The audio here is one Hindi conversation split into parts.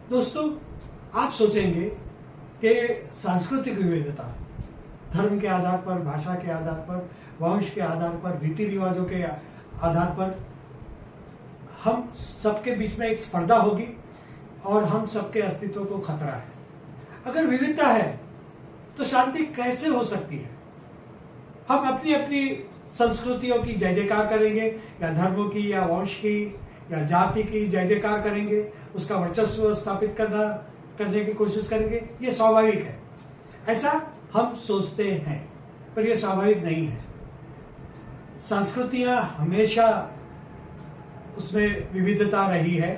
दोस्तों, आप सोचेंगे कि सांस्कृतिक विविधता धर्म के आधार पर, भाषा के आधार पर, वंश के आधार पर, रीति रिवाजों के आधार पर हम सबके बीच में एक स्पर्धा होगी और हम सबके अस्तित्व को खतरा है। अगर विविधता है तो शांति कैसे हो सकती है? हम अपनी अपनी संस्कृतियों की जय जयकार करेंगे, या धर्मों की, या वंश की, या जाति की जय जयकार करेंगे, उसका वर्चस्व स्थापित करने की कोशिश करेंगे। ये स्वाभाविक है, ऐसा हम सोचते हैं, पर यह स्वाभाविक नहीं है। संस्कृतियां हमेशा उसमें विविधता रही है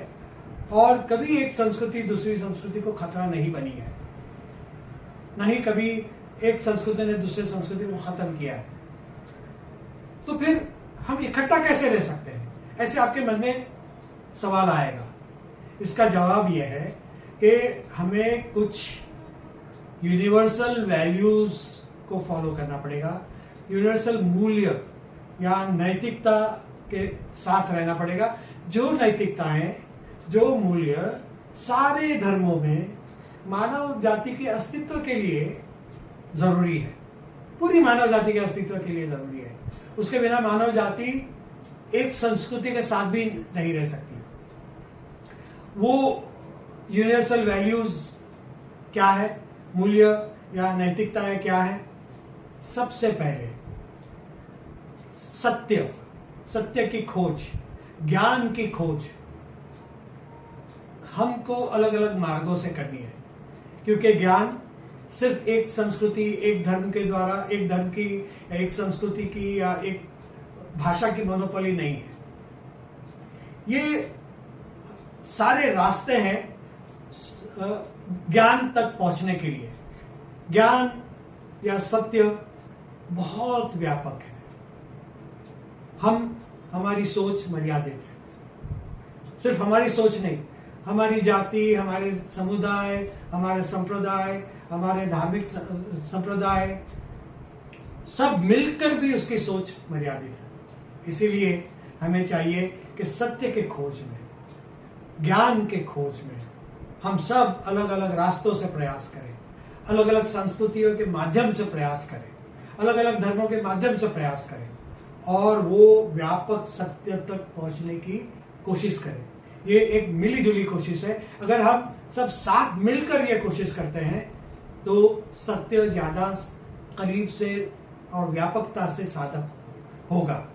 और कभी एक संस्कृति दूसरी संस्कृति को खतरा नहीं बनी है, नहीं कभी एक संस्कृति ने दूसरी संस्कृति को खत्म किया है। तो फिर हम इकट्ठा कैसे रह सकते हैं? ऐसे आपके मन में सवाल आएगा। इसका जवाब यह है कि हमें कुछ यूनिवर्सल वैल्यूज को फॉलो करना पड़ेगा, यूनिवर्सल मूल्य या नैतिकता के साथ रहना पड़ेगा। जो नैतिकताएं, जो मूल्य सारे धर्मों में मानव जाति के अस्तित्व के लिए जरूरी है, पूरी मानव जाति के अस्तित्व के लिए जरूरी है। उसके बिना मानव जाति एक संस्कृति के साथ भी नहीं रह सकती। वो यूनिवर्सल वैल्यूज क्या है, मूल्य या नैतिकताएं क्या है? सबसे पहले सत्य की खोज, ज्ञान की खोज हमको अलग अलग मार्गों से करनी है, क्योंकि ज्ञान सिर्फ एक संस्कृति, एक धर्म के द्वारा, एक धर्म की, एक संस्कृति की या एक भाषा की मोनोपोली नहीं है। ये सारे रास्ते हैं ज्ञान तक पहुंचने के लिए। ज्ञान या सत्य बहुत व्यापक है। हमारी सोच मर्यादित है। सिर्फ हमारी सोच नहीं, हमारी जाति, हमारे समुदाय, हमारे संप्रदाय, हमारे धार्मिक संप्रदाय, सब मिलकर भी उसकी सोच मर्यादित है। इसीलिए हमें चाहिए कि सत्य के खोज में, ज्ञान के खोज में हम सब अलग अलग रास्तों से प्रयास करें, अलग अलग संस्कृतियों के माध्यम से प्रयास करें, अलग अलग धर्मों के माध्यम से प्रयास करें और वो व्यापक सत्य तक पहुंचने की कोशिश करें। ये एक मिलीजुली कोशिश है। अगर हम सब साथ मिलकर ये कोशिश करते हैं तो सत्य ज्यादा करीब से और व्यापकता से साधक होगा।